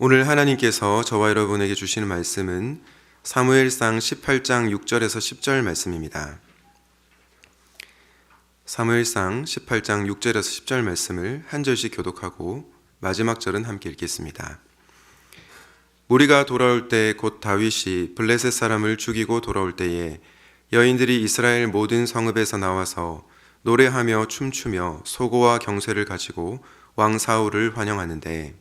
오늘 하나님께서 저와 여러분에게 주시는 말씀은 사무엘상 18장 6절에서 10절 말씀입니다. 사무엘상 18장 6절에서 10절 말씀을 한 절씩 교독하고 마지막 절은 함께 읽겠습니다. 무리가 돌아올 때 곧 다윗이 블레셋 사람을 죽이고 돌아올 때에 여인들이 이스라엘 모든 성읍에서 나와서 노래하며 춤추며 소고와 경쇠를 가지고 왕 사울을 환영하는데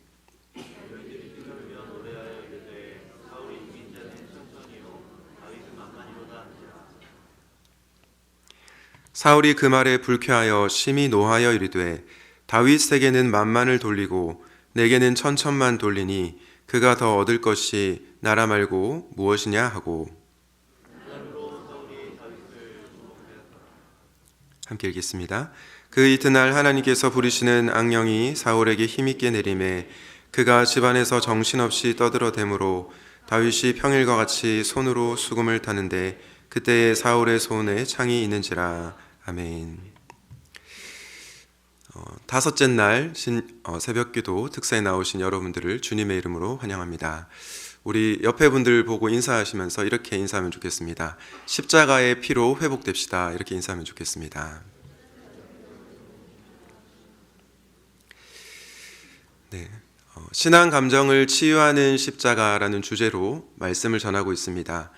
사울이 그 말에 불쾌하여 심히 노하여 이르되 다윗에게는 만만을 돌리고 내게는 천천만 돌리니 그가 더 얻을 것이 나라 말고 무엇이냐 하고. 함께 읽겠습니다. 그 이튿날 하나님께서 부리시는 악령이 사울에게 힘있게 내림에 그가 집안에서 정신없이 떠들어대므로 다윗이 평일과 같이 손으로 수금을 타는데 그때에 사울의 손에 창이 있는지라. 아멘. 다섯째 날 새벽기도 특사에 나오신 여러분들을 주님의 이름으로 환영합니다. 우리 옆에 분들 보고 인사하시면서 이렇게 인사하면 좋겠습니다. 십자가의 피로 회복됩시다. 이렇게 인사하면 좋겠습니다. 네, 신앙 감정을 치유하는 십자가라는 주제로 말씀을 전하고 있습니다.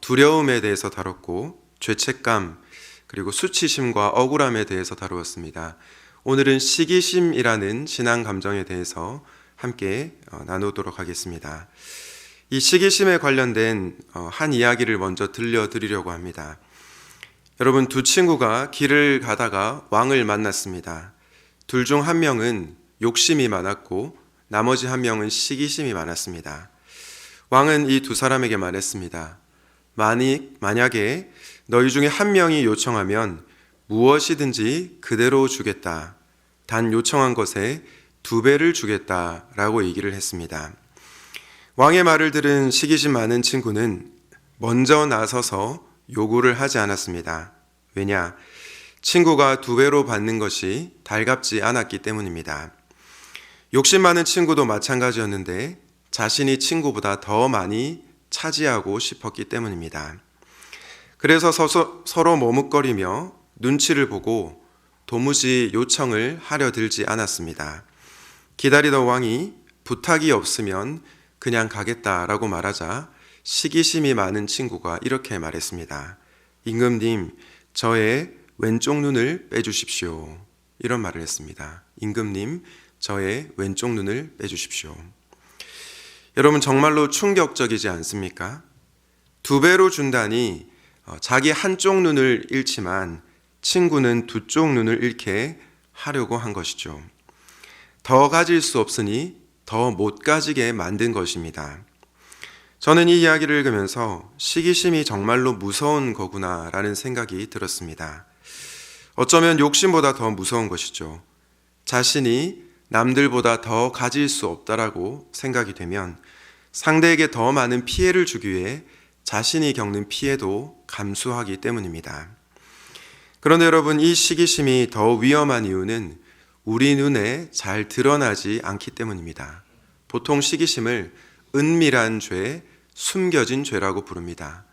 두려움에 대해서 다뤘고 죄책감 그리고 수치심과 억울함에 대해서 다루었습니다. 오늘은 시기심이라는 신앙 감정에 대해서 함께 나누도록 하겠습니다. 이 시기심에 관련된 한 이야기를 먼저 들려드리려고 합니다. 여러분, 두 친구가 길을 가다가 왕을 만났습니다. 둘 중 한 명은 욕심이 많았고 나머지 한 명은 시기심이 많았습니다. 왕은 이 두 사람에게 말했습니다. 만약에 너희 중에 한 명이 요청하면 무엇이든지 그대로 주겠다. 단 요청한 것에 2배를 주겠다라고 얘기를 했습니다. 왕의 말을 들은 시기심 많은 친구는 먼저 나서서 요구를 하지 않았습니다. 왜냐? 친구가 2배로 받는 것이 달갑지 않았기 때문입니다. 욕심 많은 친구도 마찬가지였는데 자신이 친구보다 더 많이 차지하고 싶었기 때문입니다. 그래서 서로 머뭇거리며 눈치를 보고 도무지 요청을 하려 들지 않았습니다. 기다리던 왕이 부탁이 없으면 그냥 가겠다라고 말하자 시기심이 많은 친구가 이렇게 말했습니다. 임금님, 저의 왼쪽 눈을 빼주십시오. 이런 말을 했습니다. 임금님, 저의 왼쪽 눈을 빼주십시오. 여러분, 정말로 충격적이지 않습니까? 2배로 준다니 자기 한쪽 눈을 잃지만 친구는 두 쪽 눈을 잃게 하려고 한 것이죠. 더 가질 수 없으니 더 못 가지게 만든 것입니다. 저는 이 이야기를 읽으면서 시기심이 정말로 무서운 거구나라는 생각이 들었습니다. 어쩌면 욕심보다 더 무서운 것이죠. 자신이 남들보다 더 가질 수 없다라고 생각이 되면 상대에게 더 많은 피해를 주기 위해 자신이 겪는 피해도 감수하기 때문입니다. 그런데 여러분, 이 시기심이 더 위험한 이유는 우리 눈에 잘 드러나지 않기 때문입니다. 보통 시기심을 은밀한 죄, 숨겨진 죄라고 부릅니다.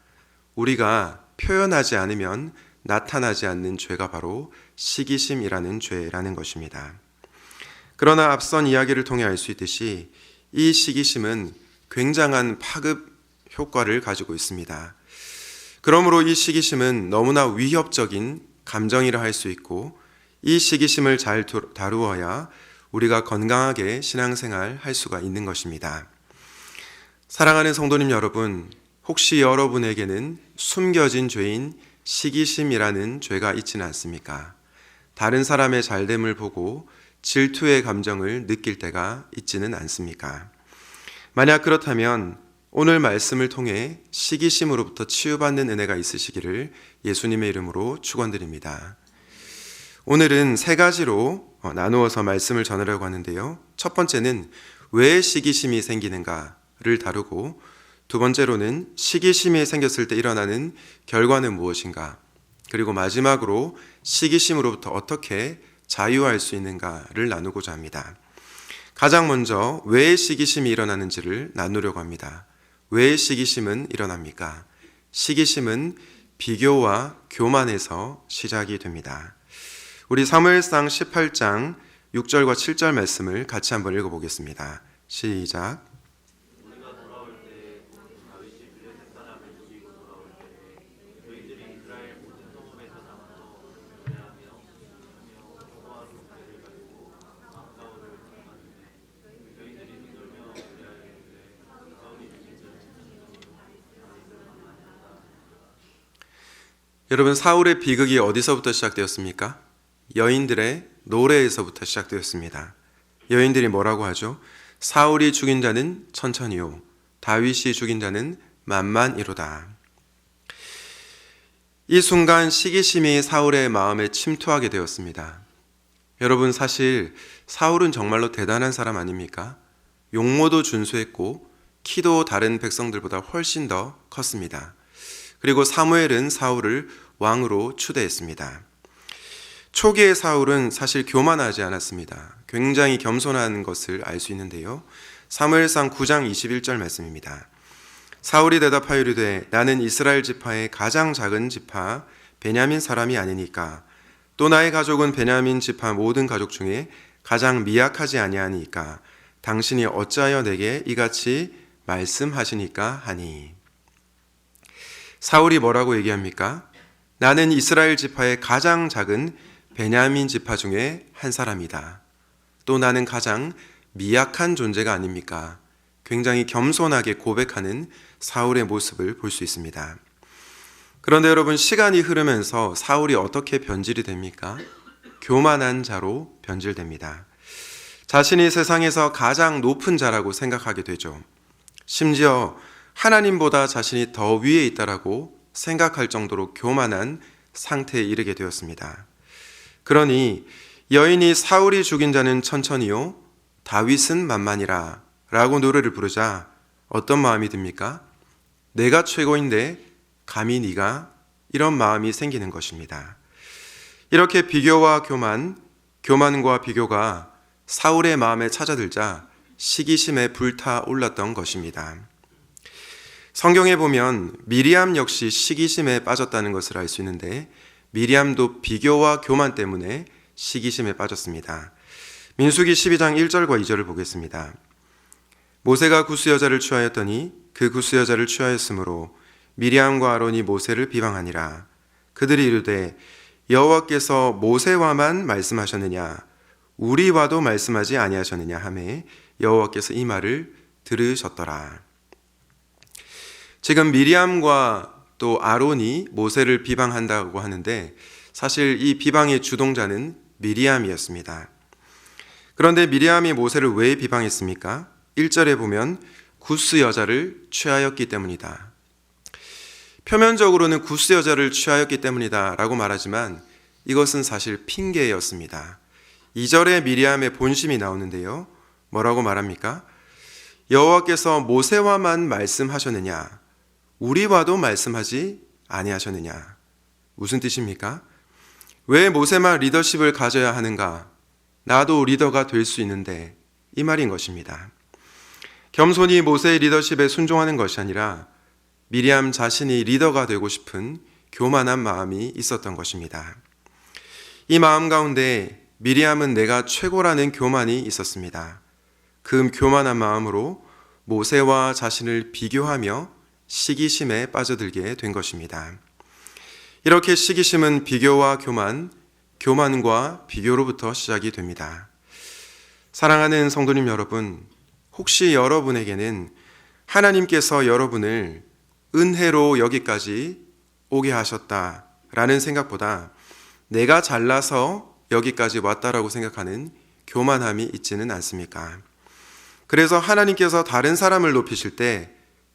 우리가 표현하지 않으면 나타나지 않는 죄가 바로 시기심이라는 죄라는 것입니다. 그러나 앞선 이야기를 통해 알 수 있듯이 이 시기심은 굉장한 파급 효과를 가지고 있습니다. 그러므로 이 시기심은 너무나 위협적인 감정이라 할 수 있고 이 시기심을 잘 다루어야 우리가 건강하게 신앙생활 할 수가 있는 것입니다. 사랑하는 성도님 여러분, 혹시 여러분에게는 숨겨진 죄인 시기심이라는 죄가 있지는 않습니까? 다른 사람의 잘됨을 보고 질투의 감정을 느낄 때가 있지는 않습니까? 만약 그렇다면 오늘 말씀을 통해 시기심으로부터 치유받는 은혜가 있으시기를 예수님의 이름으로 축원드립니다. 오늘은 3가지로 나누어서 말씀을 전하려고 하는데요. 첫 번째는 왜 시기심이 생기는가를 다루고, 두 번째로는 시기심이 생겼을 때 일어나는 결과는 무엇인가, 그리고 마지막으로 시기심으로부터 어떻게 자유할 수 있는가를 나누고자 합니다. 가장 먼저 왜 시기심이 일어나는지를 나누려고 합니다. 왜 시기심은 일어납니까? 시기심은 비교와 교만에서 시작이 됩니다. 우리 사무엘상 18장 6절과 7절 말씀을 같이 한번 읽어보겠습니다. 시작. 여러분, 사울의 비극이 어디서부터 시작되었습니까? 여인들의 노래에서부터 시작되었습니다. 여인들이 뭐라고 하죠? 사울이 죽인 자는 천천히요, 다윗이 죽인 자는 만만이로다. 이 순간 시기심이 사울의 마음에 침투하게 되었습니다. 여러분, 사실 사울은 정말로 대단한 사람 아닙니까? 용모도 준수했고 키도 다른 백성들보다 훨씬 더 컸습니다. 그리고 사무엘은 사울을 왕으로 추대했습니다. 초기의 사울은 사실 교만하지 않았습니다. 굉장히 겸손한 것을 알 수 있는데요. 사무엘상 9장 21절 말씀입니다. 사울이 대답하여 이르되 나는 이스라엘 지파의 가장 작은 지파 베냐민 사람이 아니니까, 또 나의 가족은 베냐민 지파 모든 가족 중에 가장 미약하지 아니하니까 당신이 어찌하여 내게 이같이 말씀하시니까 하니. 사울이 뭐라고 얘기합니까? 나는 이스라엘 지파의 가장 작은 베냐민 지파 중에 한 사람이다. 또 나는 가장 미약한 존재가 아닙니까? 굉장히 겸손하게 고백하는 사울의 모습을 볼 수 있습니다. 그런데 여러분, 시간이 흐르면서 사울이 어떻게 변질이 됩니까? 교만한 자로 변질됩니다. 자신이 세상에서 가장 높은 자라고 생각하게 되죠. 심지어 하나님보다 자신이 더 위에 있다라고 생각할 정도로 교만한 상태에 이르게 되었습니다. 그러니 여인이 사울이 죽인 자는 천천히요, 다윗은 만만이라 라고 노래를 부르자 어떤 마음이 듭니까? 내가 최고인데 감히 네가, 이런 마음이 생기는 것입니다. 이렇게 비교와 교만과 비교가 사울의 마음에 찾아들자 시기심에 불타올랐던 것입니다. 성경에 보면 미리암 역시 시기심에 빠졌다는 것을 알 수 있는데, 미리암도 비교와 교만 때문에 시기심에 빠졌습니다. 민수기 12장 1절과 2절을 보겠습니다. 모세가 구스 여자를 취하였더니 그 구스 여자를 취하였으므로 미리암과 아론이 모세를 비방하니라. 그들이 이르되 여호와께서 모세와만 말씀하셨느냐, 우리와도 말씀하지 아니하셨느냐 하매 여호와께서 이 말을 들으셨더라. 지금 미리암과 또 아론이 모세를 비방한다고 하는데, 사실 이 비방의 주동자는 미리암이었습니다. 그런데 미리암이 모세를 왜 비방했습니까? 1절에 보면 구스 여자를 취하였기 때문이다. 표면적으로는 구스 여자를 취하였기 때문이다 라고 말하지만 이것은 사실 핑계였습니다. 2절에 미리암의 본심이 나오는데요. 뭐라고 말합니까? 여호와께서 모세와만 말씀하셨느냐, 우리와도 말씀하지 아니하셨느냐. 무슨 뜻입니까? 왜 모세만 리더십을 가져야 하는가? 나도 리더가 될 수 있는데, 이 말인 것입니다. 겸손히 모세의 리더십에 순종하는 것이 아니라 미리암 자신이 리더가 되고 싶은 교만한 마음이 있었던 것입니다. 이 마음 가운데 미리암은 내가 최고라는 교만이 있었습니다. 그 교만한 마음으로 모세와 자신을 비교하며 시기심에 빠져들게 된 것입니다. 이렇게 시기심은 비교와 교만과 비교로부터 시작이 됩니다. 사랑하는 성도님 여러분, 혹시 여러분에게는 하나님께서 여러분을 은혜로 여기까지 오게 하셨다라는 생각보다 내가 잘나서 여기까지 왔다라고 생각하는 교만함이 있지는 않습니까? 그래서 하나님께서 다른 사람을 높이실 때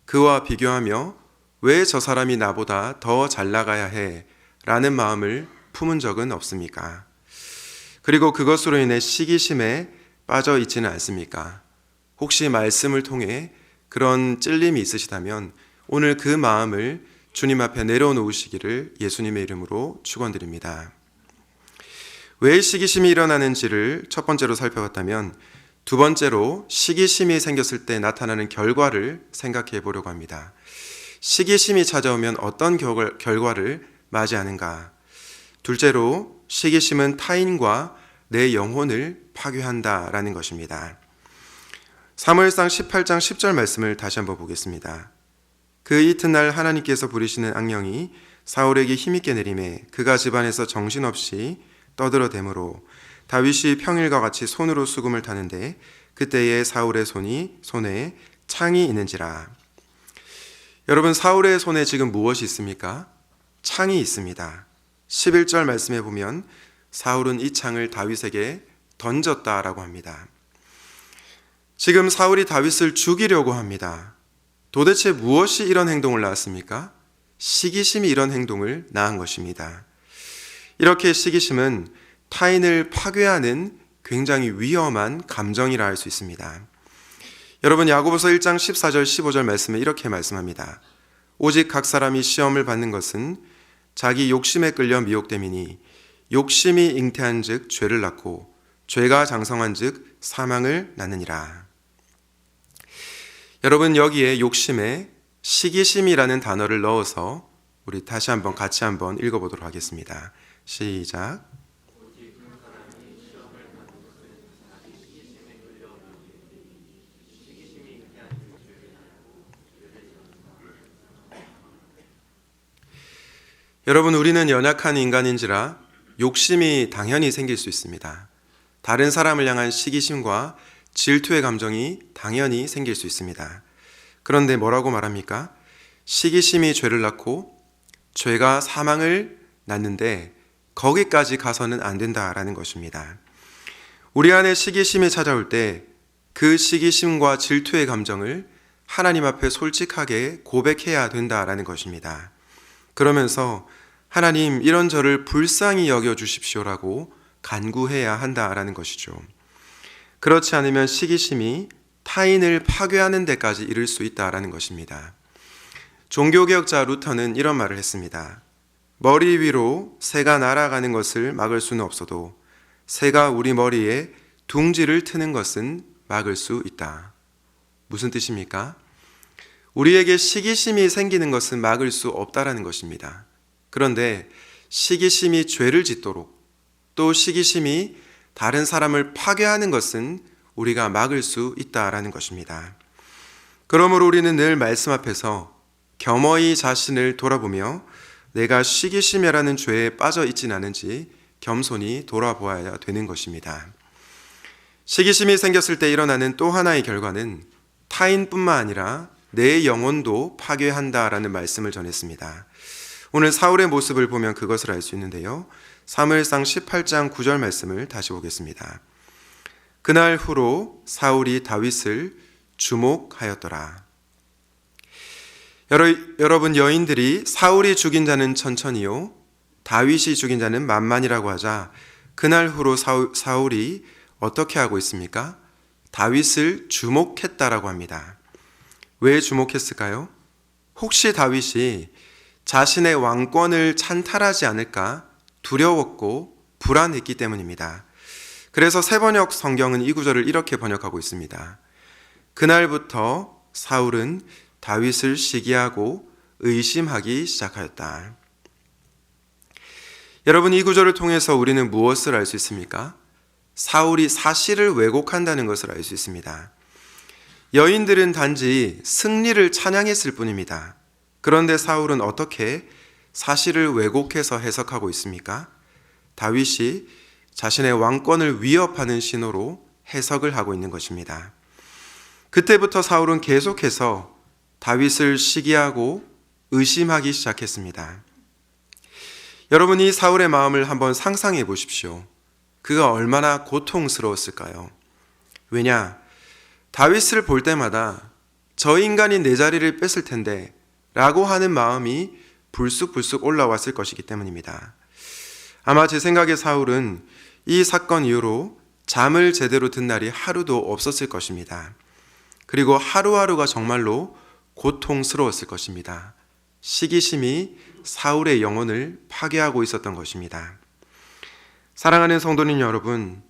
그와 비교하며 왜 저 사람이 나보다 더 잘 나가야 해? 라는 마음을 품은 적은 없습니까? 그리고 그것으로 인해 시기심에 빠져 있지는 않습니까? 혹시 말씀을 통해 그런 찔림이 있으시다면 오늘 그 마음을 주님 앞에 내려놓으시기를 예수님의 이름으로 축원드립니다. 왜 시기심이 일어나는지를 첫 번째로 살펴봤다면, 두 번째로 시기심이 생겼을 때 나타나는 결과를 생각해 보려고 합니다. 시기심이 찾아오면 어떤 결과를 맞이하는가? 둘째로 시기심은 타인과 내 영혼을 파괴한다라는 것입니다. 사무엘상 18장 10절 말씀을 다시 한번 보겠습니다. 그 이튿날 하나님께서 부리시는 악령이 사울에게 힘있게 내림에 그가 집안에서 정신없이 떠들어대므로 다윗이 평일과 같이 손으로 수금을 타는데 그때에 사울의 손에 창이 있는지라. 여러분, 사울의 손에 지금 무엇이 있습니까? 창이 있습니다. 11절 말씀에 보면 사울은 이 창을 다윗에게 던졌다라고 합니다. 지금 사울이 다윗을 죽이려고 합니다. 도대체 무엇이 이런 행동을 낳았습니까? 시기심이 이런 행동을 낳은 것입니다. 이렇게 시기심은 타인을 파괴하는 굉장히 위험한 감정이라 할 수 있습니다. 여러분, 야고보서 1장 14절 15절 말씀에 이렇게 말씀합니다. 오직 각 사람이 시험을 받는 것은 자기 욕심에 끌려 미혹됨이니 욕심이 잉태한 즉 죄를 낳고 죄가 장성한 즉 사망을 낳느니라. 여러분, 여기에 욕심에 시기심이라는 단어를 넣어서 우리 다시 한번 같이 한번 읽어보도록 하겠습니다. 시작. 여러분, 우리는 연약한 인간인지라 욕심이 당연히 생길 수 있습니다. 다른 사람을 향한 시기심과 질투의 감정이 당연히 생길 수 있습니다. 그런데 뭐라고 말합니까? 시기심이 죄를 낳고 죄가 사망을 낳는데 거기까지 가서는 안 된다라는 것입니다. 우리 안에 시기심이 찾아올 때 그 시기심과 질투의 감정을 하나님 앞에 솔직하게 고백해야 된다라는 것입니다. 그러면서 하나님, 이런 저를 불쌍히 여겨주십시오라고 간구해야 한다라는 것이죠. 그렇지 않으면 시기심이 타인을 파괴하는 데까지 이를 수 있다라는 것입니다. 종교개혁자 루터는 이런 말을 했습니다. 머리 위로 새가 날아가는 것을 막을 수는 없어도 새가 우리 머리에 둥지를 트는 것은 막을 수 있다. 무슨 뜻입니까? 우리에게 시기심이 생기는 것은 막을 수 없다라는 것입니다. 그런데 시기심이 죄를 짓도록 또 시기심이 다른 사람을 파괴하는 것은 우리가 막을 수 있다라는 것입니다. 그러므로 우리는 늘 말씀 앞에서 겸허히 자신을 돌아보며 내가 시기심이라는 죄에 빠져 있진 않은지 겸손히 돌아보아야 되는 것입니다. 시기심이 생겼을 때 일어나는 또 하나의 결과는 타인뿐만 아니라 내 영혼도 파괴한다라는 말씀을 전했습니다. 오늘 사울의 모습을 보면 그것을 알 수 있는데요. 사무엘상 18장 9절 말씀을 다시 보겠습니다. 그날 후로 사울이 다윗을 주목하였더라. 여러분, 여인들이 사울이 죽인 자는 천천히요 다윗이 죽인 자는 만만이라고 하자 그날 후로 사울이 어떻게 하고 있습니까? 다윗을 주목했다라고 합니다. 왜 주목했을까요? 혹시 다윗이 자신의 왕권을 찬탈하지 않을까 두려웠고 불안했기 때문입니다. 그래서 세번역 성경은 이 구절을 이렇게 번역하고 있습니다. 그날부터 사울은 다윗을 시기하고 의심하기 시작하였다. 여러분, 이 구절을 통해서 우리는 무엇을 알 수 있습니까? 사울이 사실을 왜곡한다는 것을 알 수 있습니다. 여인들은 단지 승리를 찬양했을 뿐입니다. 그런데 사울은 어떻게 사실을 왜곡해서 해석하고 있습니까? 다윗이 자신의 왕권을 위협하는 신호로 해석을 하고 있는 것입니다. 그때부터 사울은 계속해서 다윗을 시기하고 의심하기 시작했습니다. 여러분, 이 사울의 마음을 한번 상상해 보십시오. 그가 얼마나 고통스러웠을까요? 왜냐? 다윗을 볼 때마다 저 인간이 내 자리를 뺐을 텐데 라고 하는 마음이 불쑥불쑥 올라왔을 것이기 때문입니다. 아마 제 생각에 사울은 이 사건 이후로 잠을 제대로 든 날이 하루도 없었을 것입니다. 그리고 하루하루가 정말로 고통스러웠을 것입니다. 시기심이 사울의 영혼을 파괴하고 있었던 것입니다. 사랑하는 성도님 여러분,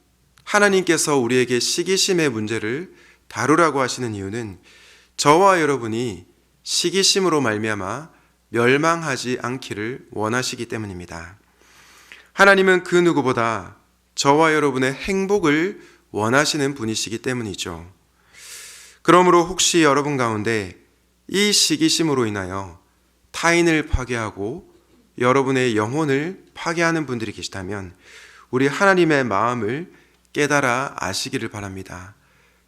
하나님께서 우리에게 시기심의 문제를 다루라고 하시는 이유는 저와 여러분이 시기심으로 말미암아 멸망하지 않기를 원하시기 때문입니다. 하나님은 그 누구보다 저와 여러분의 행복을 원하시는 분이시기 때문이죠. 그러므로 혹시 여러분 가운데 이 시기심으로 인하여 타인을 파괴하고 여러분의 영혼을 파괴하는 분들이 계시다면 우리 하나님의 마음을 깨달아 아시기를 바랍니다.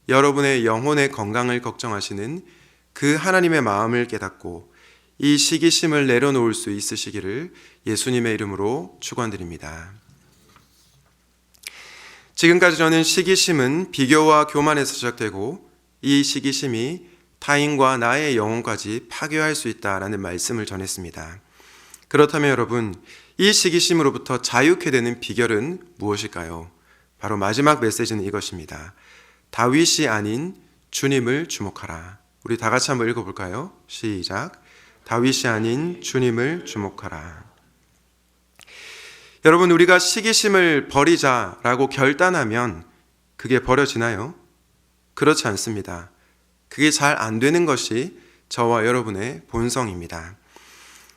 여러분의 영혼의 건강을 걱정하시는 그 하나님의 마음을 깨닫고 이 시기심을 내려놓을 수 있으시기를 예수님의 이름으로 축원드립니다. 지금까지 저는 시기심은 비교와 교만에서 시작되고 이 시기심이 타인과 나의 영혼까지 파괴할 수 있다라는 말씀을 전했습니다. 그렇다면 여러분, 이 시기심으로부터 자유케 되는 비결은 무엇일까요? 바로 마지막 메시지는 이것입니다. 다윗이 아닌 주님을 주목하라. 우리 다 같이 한번 읽어볼까요? 시작. 다윗이 아닌 주님을 주목하라. 여러분, 우리가 시기심을 버리자라고 결단하면 그게 버려지나요? 그렇지 않습니다. 그게 잘 안 되는 것이 저와 여러분의 본성입니다.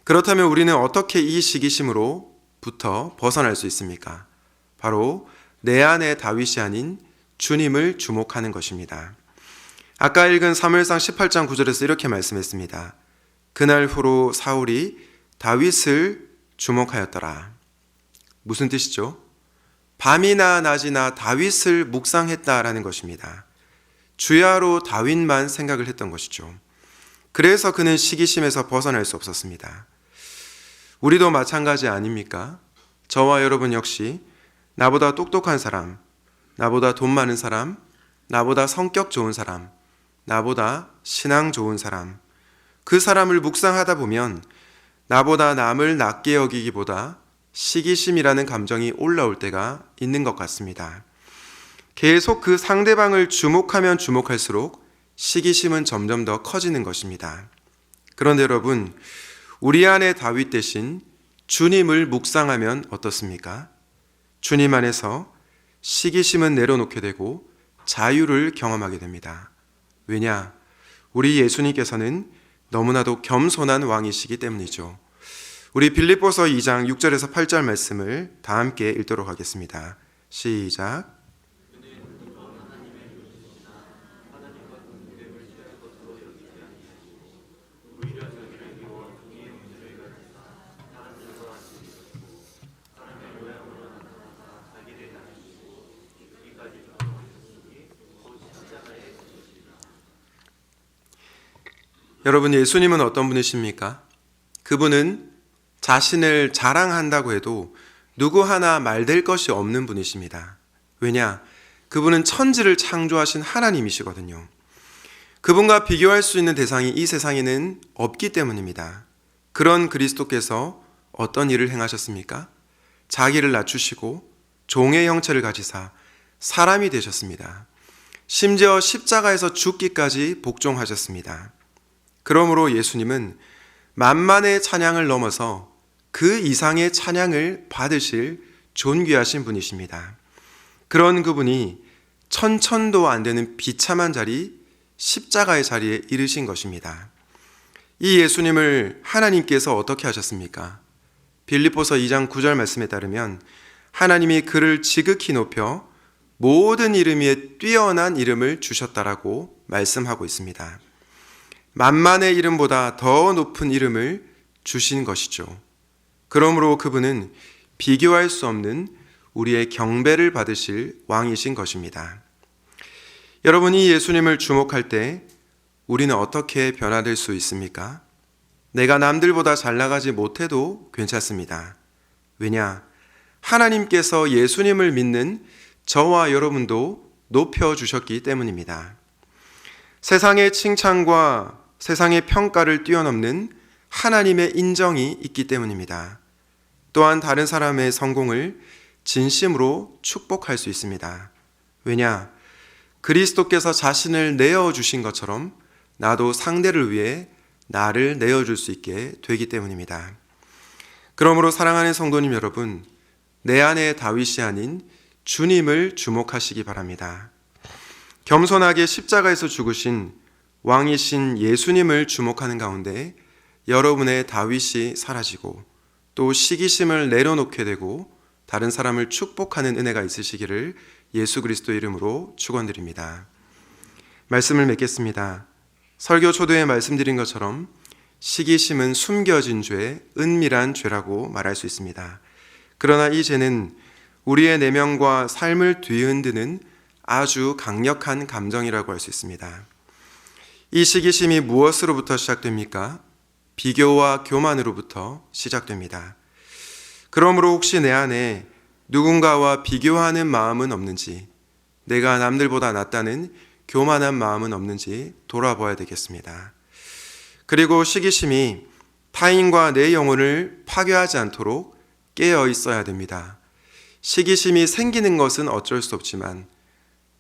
그렇다면 우리는 어떻게 이 시기심으로부터 벗어날 수 있습니까? 바로 내 안의 다윗이 아닌 주님을 주목하는 것입니다. 아까 읽은 사무엘상 18장 9절에서 이렇게 말씀했습니다. 그날 후로 사울이 다윗을 주목하였더라. 무슨 뜻이죠? 밤이나 낮이나 다윗을 묵상했다라는 것입니다. 주야로 다윗만 생각을 했던 것이죠. 그래서 그는 시기심에서 벗어날 수 없었습니다. 우리도 마찬가지 아닙니까? 저와 여러분 역시 나보다 똑똑한 사람, 나보다 돈 많은 사람, 나보다 성격 좋은 사람, 나보다 신앙 좋은 사람, 그 사람을 묵상하다 보면 나보다 남을 낮게 여기기보다 시기심이라는 감정이 올라올 때가 있는 것 같습니다. 계속 그 상대방을 주목하면 주목할수록 시기심은 점점 더 커지는 것입니다. 그런데 여러분, 우리 안에 다윗 대신 주님을 묵상하면 어떻습니까? 주님 안에서 시기심은 내려놓게 되고 자유를 경험하게 됩니다. 왜냐? 우리 예수님께서는 너무나도 겸손한 왕이시기 때문이죠. 우리 빌립보서 2장 6절에서 8절 말씀을 다 함께 읽도록 하겠습니다. 시작. 여러분, 예수님은 어떤 분이십니까? 그분은 자신을 자랑한다고 해도 누구 하나 말될 것이 없는 분이십니다. 왜냐? 그분은 천지를 창조하신 하나님이시거든요. 그분과 비교할 수 있는 대상이 이 세상에는 없기 때문입니다. 그런 그리스도께서 어떤 일을 행하셨습니까? 자기를 낮추시고 종의 형체를 가지사 사람이 되셨습니다. 심지어 십자가에서 죽기까지 복종하셨습니다. 그러므로 예수님은 만만의 찬양을 넘어서 그 이상의 찬양을 받으실 존귀하신 분이십니다. 그런 그분이 천천도 안 되는 비참한 자리, 십자가의 자리에 이르신 것입니다. 이 예수님을 하나님께서 어떻게 하셨습니까? 빌립보서 2장 9절 말씀에 따르면 하나님이 그를 지극히 높여 모든 이름 위에 뛰어난 이름을 주셨다라고 말씀하고 있습니다. 만만의 이름보다 더 높은 이름을 주신 것이죠. 그러므로 그분은 비교할 수 없는 우리의 경배를 받으실 왕이신 것입니다. 여러분이 예수님을 주목할 때 우리는 어떻게 변화될 수 있습니까? 내가 남들보다 잘 나가지 못해도 괜찮습니다. 왜냐? 하나님께서 예수님을 믿는 저와 여러분도 높여주셨기 때문입니다. 세상의 칭찬과 세상의 평가를 뛰어넘는 하나님의 인정이 있기 때문입니다. 또한 다른 사람의 성공을 진심으로 축복할 수 있습니다. 왜냐? 그리스도께서 자신을 내어주신 것처럼 나도 상대를 위해 나를 내어줄 수 있게 되기 때문입니다. 그러므로 사랑하는 성도님 여러분, 내 안에 다윗이 아닌 주님을 주목하시기 바랍니다. 겸손하게 십자가에서 죽으신 왕이신 예수님을 주목하는 가운데 여러분의 다윗이 사라지고 또 시기심을 내려놓게 되고 다른 사람을 축복하는 은혜가 있으시기를 예수 그리스도 이름으로 축원드립니다. 말씀을 맺겠습니다. 설교 초도에 말씀드린 것처럼 시기심은 숨겨진 죄, 은밀한 죄라고 말할 수 있습니다. 그러나 이 죄는 우리의 내면과 삶을 뒤흔드는 아주 강력한 감정이라고 할 수 있습니다. 이 시기심이 무엇으로부터 시작됩니까? 비교와 교만으로부터 시작됩니다. 그러므로 혹시 내 안에 누군가와 비교하는 마음은 없는지, 내가 남들보다 낫다는 교만한 마음은 없는지 돌아봐야 되겠습니다. 그리고 시기심이 타인과 내 영혼을 파괴하지 않도록 깨어 있어야 됩니다. 시기심이 생기는 것은 어쩔 수 없지만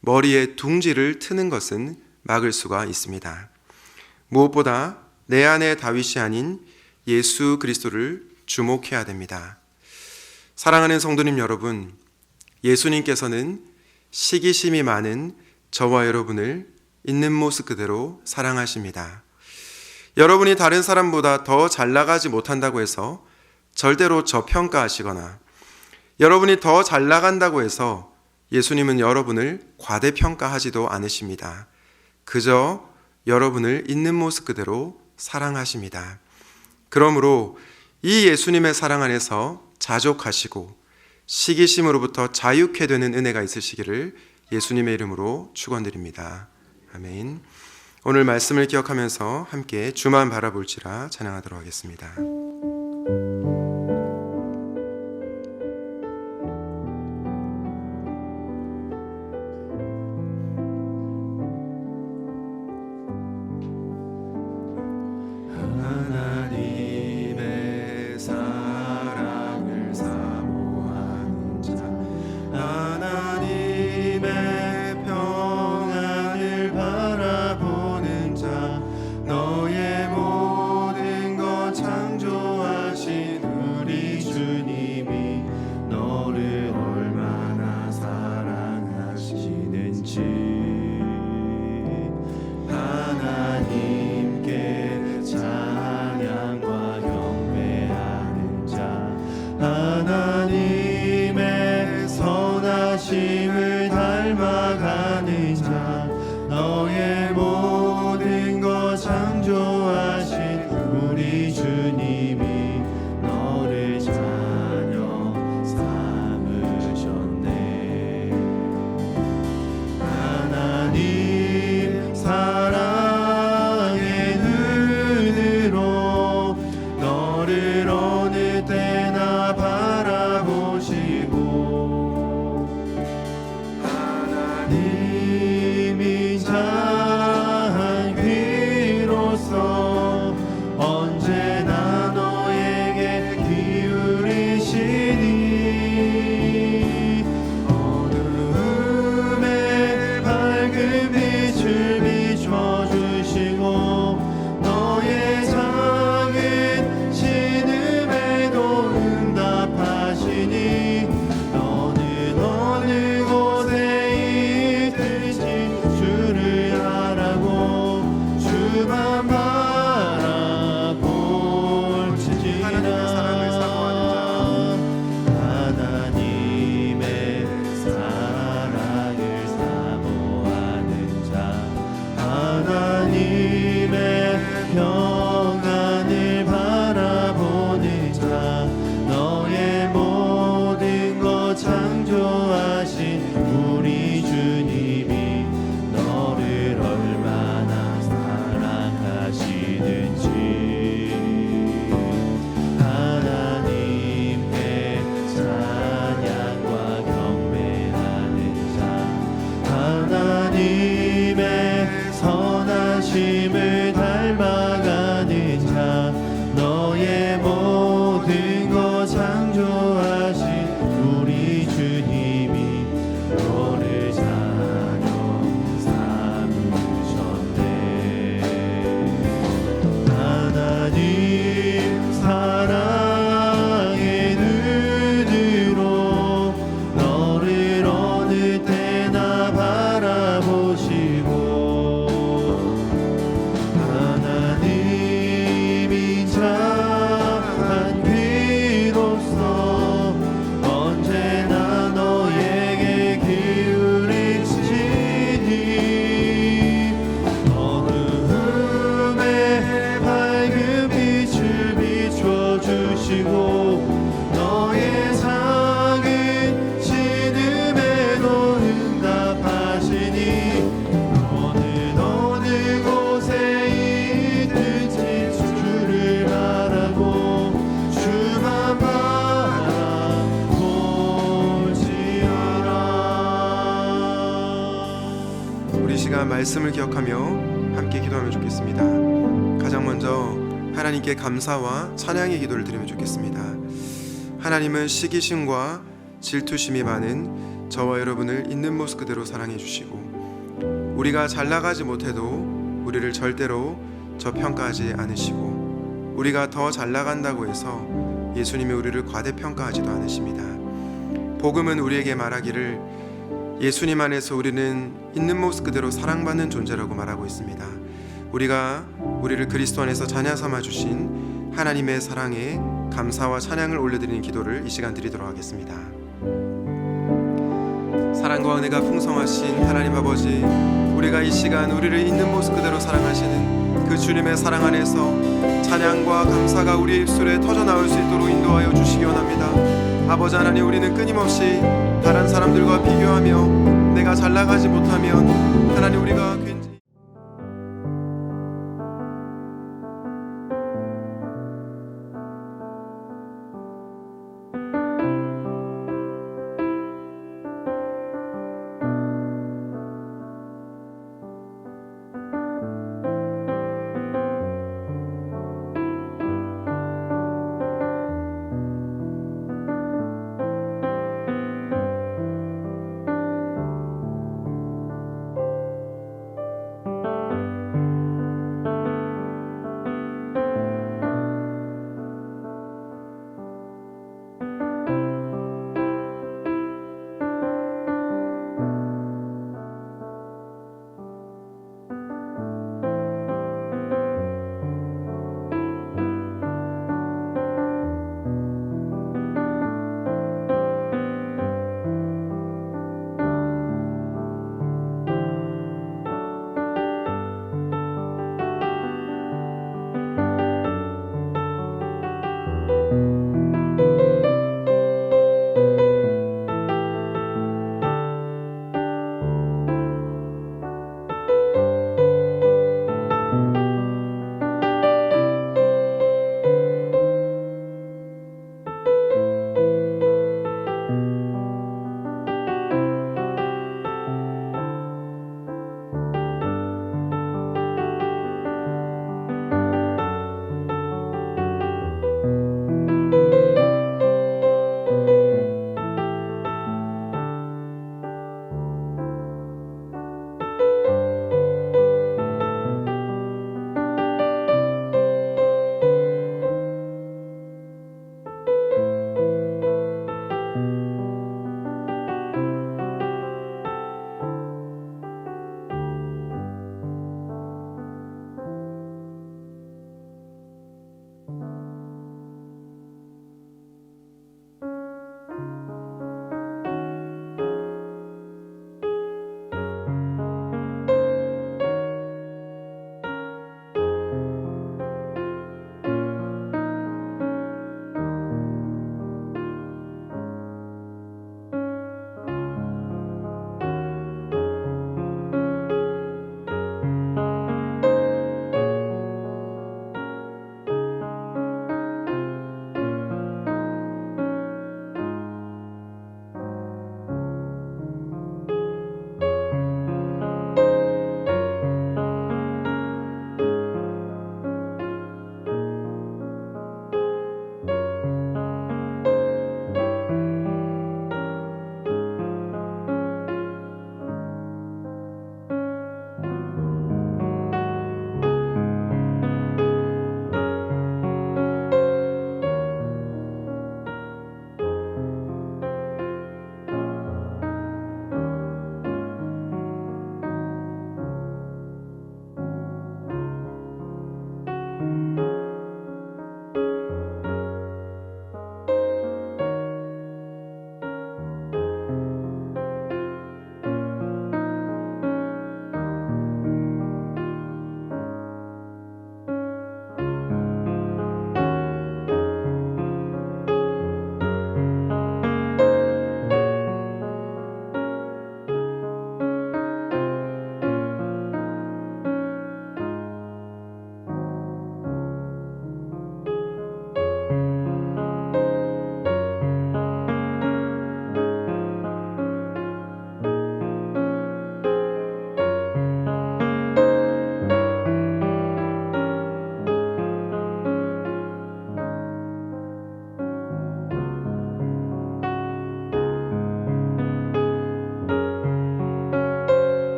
머리에 둥지를 트는 것은 막을 수가 있습니다. 무엇보다 내 안의 다윗이 아닌 예수 그리스도를 주목해야 됩니다. 사랑하는 성도님 여러분, 예수님께서는 시기심이 많은 저와 여러분을 있는 모습 그대로 사랑하십니다. 여러분이 다른 사람보다 더 잘 나가지 못한다고 해서 절대로 저평가하시거나 여러분이 더 잘 나간다고 해서 예수님은 여러분을 과대평가하지도 않으십니다. 그저 여러분을 있는 모습 그대로 사랑하십니다. 그러므로 이 예수님의 사랑 안에서 자족하시고 시기심으로부터 자유케 되는 은혜가 있으시기를 예수님의 이름으로 축원드립니다. 아멘. 오늘 말씀을 기억하면서 함께 주만 바라볼지라 찬양하도록 하겠습니다. 하나님의 선하심을 닮아가는 자, 너의 모든 것 창조하신 우리 주님이 너를 자녀 삼으셨네. 하나님 사랑의 눈으로 너를 어느 때나 바라보시고 하나님이 자한 귀로서 언제나 너에게 기울이시니 어두움에 밝은 빛을 비춰주시고 너의 작은 신음에도 응답하시니 너는 어느 곳에 있든지 주를 알아고 주만 바라볼지니라. 하나님의 사랑을 사모하는 자, 하나님의 사랑을 사모하는 자, 하나님의 평안을 바라보는 자, 너의 모든 것 창조하신 우리 주님이 너를 얼마나 사랑하시는지 하나님께 찬양과 경배하는 자, 하나님의 선하심을 닮아가는 자, 너의 모든 것 창조하신 우리 주님이 너를 자녀 삼으셨네. 하나님 사랑의 눈으로 너를 말씀을 기억하며 함께 기도하면 좋겠습니다. 가장 먼저 하나님께 감사와 찬양의 기도를 드리면 좋겠습니다. 하나님은 시기심과 질투심이 많은 저와 여러분을 있는 모습 그대로 사랑해 주시고, 우리가 잘 나가지 못해도 우리를 절대로 저평가하지 않으시고, 우리가 더 잘 나간다고 해서 예수님이 우리를 과대평가하지도 않으십니다. 복음은 우리에게 말하기를 예수님 안에서 우리는 있는 모습 그대로 사랑받는 존재라고 말하고 있습니다. 우리가 우리를 그리스도 안에서 자녀 삼아 주신 하나님의 사랑에 감사와 찬양을 올려드리는 기도를 이 시간 드리도록 하겠습니다. 사랑과 은혜가 풍성하신 하나님 아버지, 우리가 이 시간 우리를 있는 모습 그대로 사랑하시는 그 주님의 사랑 안에서 찬양과 감사가 우리의 입술에 터져나올 수 있도록 인도하여 주시기 원합니다. 아버지 하나님, 우리는 끊임없이 다른 사람들과 비교하며 내가 잘 나가지 못하면 하나님 우리가